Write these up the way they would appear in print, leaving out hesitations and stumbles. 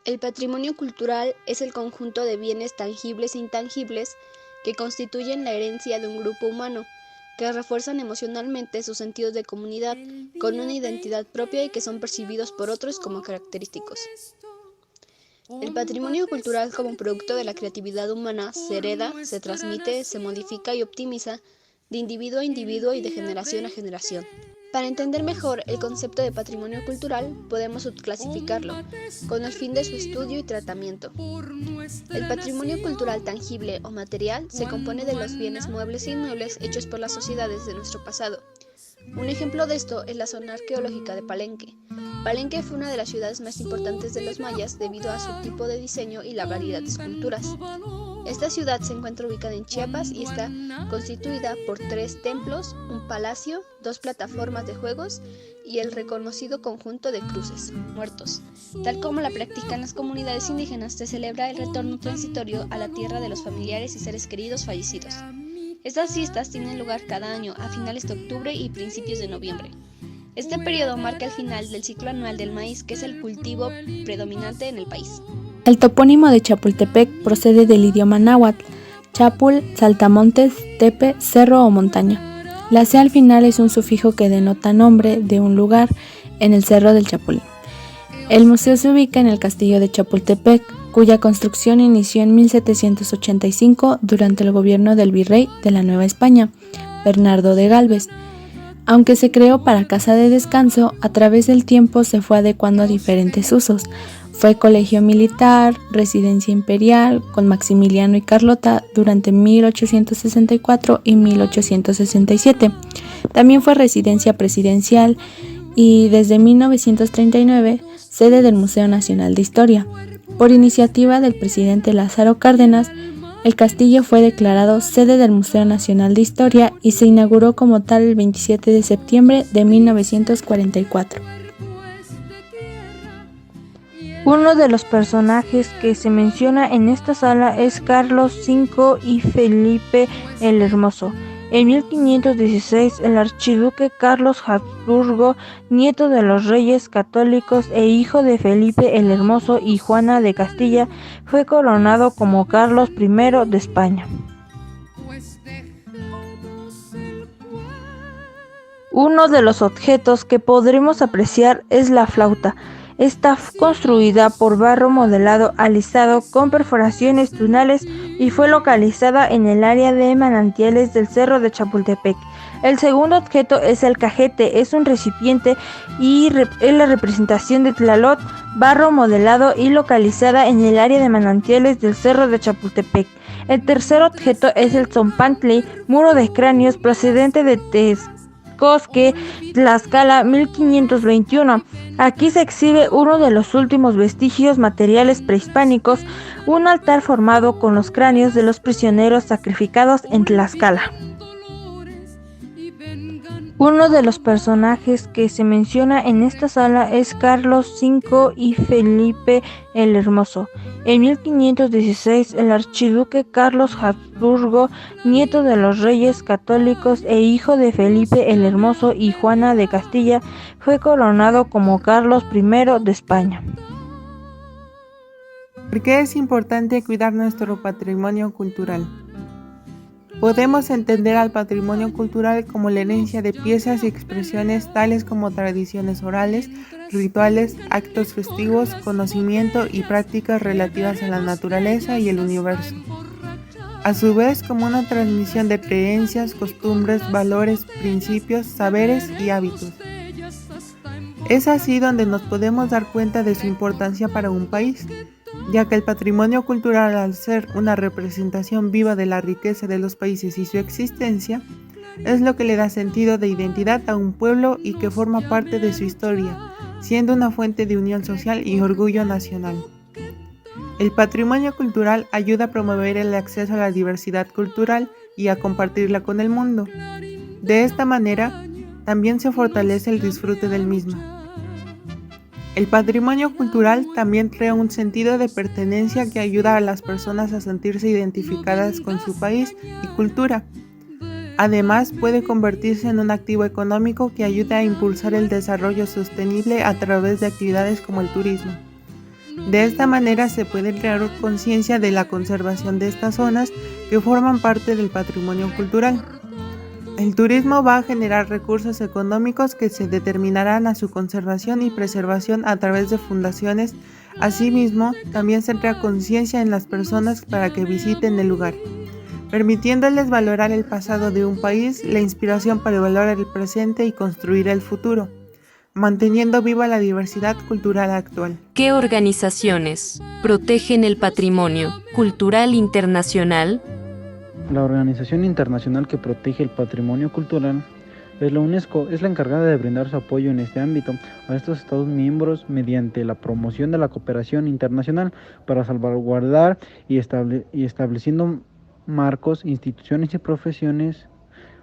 El patrimonio cultural es el conjunto de bienes tangibles e intangibles que constituyen la herencia de un grupo humano, que refuerzan emocionalmente sus sentidos de comunidad con una identidad propia y que son percibidos por otros como característicos. El patrimonio cultural como producto de la creatividad humana se hereda, se transmite, se modifica y optimiza de individuo a individuo y de generación a generación. Para entender mejor el concepto de patrimonio cultural, podemos subclasificarlo, con el fin de su estudio y tratamiento. El patrimonio cultural tangible o material se compone de los bienes muebles e inmuebles hechos por las sociedades de nuestro pasado. Un ejemplo de esto es la zona arqueológica de Palenque. Palenque fue una de las ciudades más importantes de los mayas debido a su tipo de diseño y la variedad de esculturas. Esta ciudad se encuentra ubicada en Chiapas y está constituida por 3 templos, un palacio, 2 plataformas de juegos y el reconocido conjunto de cruces, muertos. Tal como la practican las comunidades indígenas, se celebra el retorno transitorio a la tierra de los familiares y seres queridos fallecidos. Estas fiestas tienen lugar cada año a finales de octubre y principios de noviembre. Este periodo marca el final del ciclo anual del maíz, que es el cultivo predominante en el país. El topónimo de Chapultepec procede del idioma náhuatl, chapul, saltamontes, tepe, cerro o montaña. La C al final es un sufijo que denota nombre de un lugar en el Cerro del Chapulín. El museo se ubica en el castillo de Chapultepec, cuya construcción inició en 1785 durante el gobierno del virrey de la Nueva España, Bernardo de Gálvez. Aunque se creó para casa de descanso, a través del tiempo se fue adecuando a diferentes usos. Fue colegio militar, residencia imperial, con Maximiliano y Carlota durante 1864 y 1867. También fue residencia presidencial y desde 1939 sede del Museo Nacional de Historia. Por iniciativa del presidente Lázaro Cárdenas, el castillo fue declarado sede del Museo Nacional de Historia y se inauguró como tal el 27 de septiembre de 1944. Uno de los personajes que se menciona en esta sala es Carlos V y Felipe el Hermoso. En 1516, el archiduque Carlos Habsburgo, nieto de los reyes católicos e hijo de Felipe el Hermoso y Juana de Castilla, fue coronado como Carlos I de España. Uno de los objetos que podremos apreciar es la flauta. Está construida por barro modelado alisado con perforaciones tunales y fue localizada en el área de manantiales del Cerro de Chapultepec. El segundo objeto es el cajete, es un recipiente y es la representación de Tlaloc, barro modelado y localizada en el área de manantiales del Cerro de Chapultepec. El tercer objeto es el Tzompantli, muro de cráneos procedente de Texcoque, Tlaxcala, 1521. Aquí se exhibe uno de los últimos vestigios materiales prehispánicos, un altar formado con los cráneos de los prisioneros sacrificados en Tlaxcala. Uno de los personajes que se menciona en esta sala es Carlos V y Felipe el Hermoso. En 1516, el archiduque Carlos Habsburgo, nieto de los reyes católicos e hijo de Felipe el Hermoso y Juana de Castilla, fue coronado como Carlos I de España. ¿Por qué es importante cuidar nuestro patrimonio cultural? Podemos entender al patrimonio cultural como la herencia de piezas y expresiones tales como tradiciones orales, rituales, actos festivos, conocimiento y prácticas relativas a la naturaleza y el universo. A su vez, como una transmisión de creencias, costumbres, valores, principios, saberes y hábitos. Es así donde nos podemos dar cuenta de su importancia para un país, ya que el patrimonio cultural, al ser una representación viva de la riqueza de los países y su existencia, es lo que le da sentido de identidad a un pueblo y que forma parte de su historia, siendo una fuente de unión social y orgullo nacional. El patrimonio cultural ayuda a promover el acceso a la diversidad cultural y a compartirla con el mundo. De esta manera, también se fortalece el disfrute del mismo. El patrimonio cultural también crea un sentido de pertenencia que ayuda a las personas a sentirse identificadas con su país y cultura. Además, puede convertirse en un activo económico que ayuda a impulsar el desarrollo sostenible a través de actividades como el turismo. De esta manera se puede crear conciencia de la conservación de estas zonas que forman parte del patrimonio cultural. El turismo va a generar recursos económicos que se determinarán a su conservación y preservación a través de fundaciones. Asimismo, también se crea conciencia en las personas para que visiten el lugar, permitiéndoles valorar el pasado de un país, la inspiración para valorar el presente y construir el futuro, manteniendo viva la diversidad cultural actual. ¿Qué organizaciones protegen el patrimonio cultural internacional? La organización internacional que protege el patrimonio cultural es la UNESCO, es la encargada de brindar su apoyo en este ámbito a estos Estados miembros mediante la promoción de la cooperación internacional para salvaguardar y estableciendo marcos, instituciones y profesiones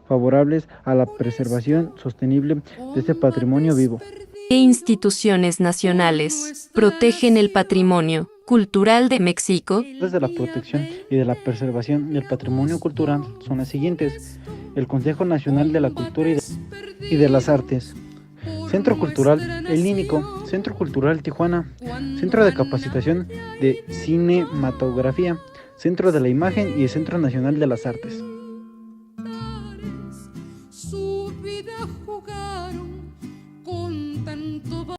favorables a la preservación sostenible de este patrimonio vivo. ¿Qué instituciones nacionales protegen el patrimonio cultural de México? Desde la protección y de la preservación del patrimonio cultural son las siguientes: el Consejo Nacional de la Cultura y de las Artes, Centro Cultural El Línico, Centro Cultural Tijuana, Centro de Capacitación de Cinematografía, Centro de la Imagen y el Centro Nacional de las Artes.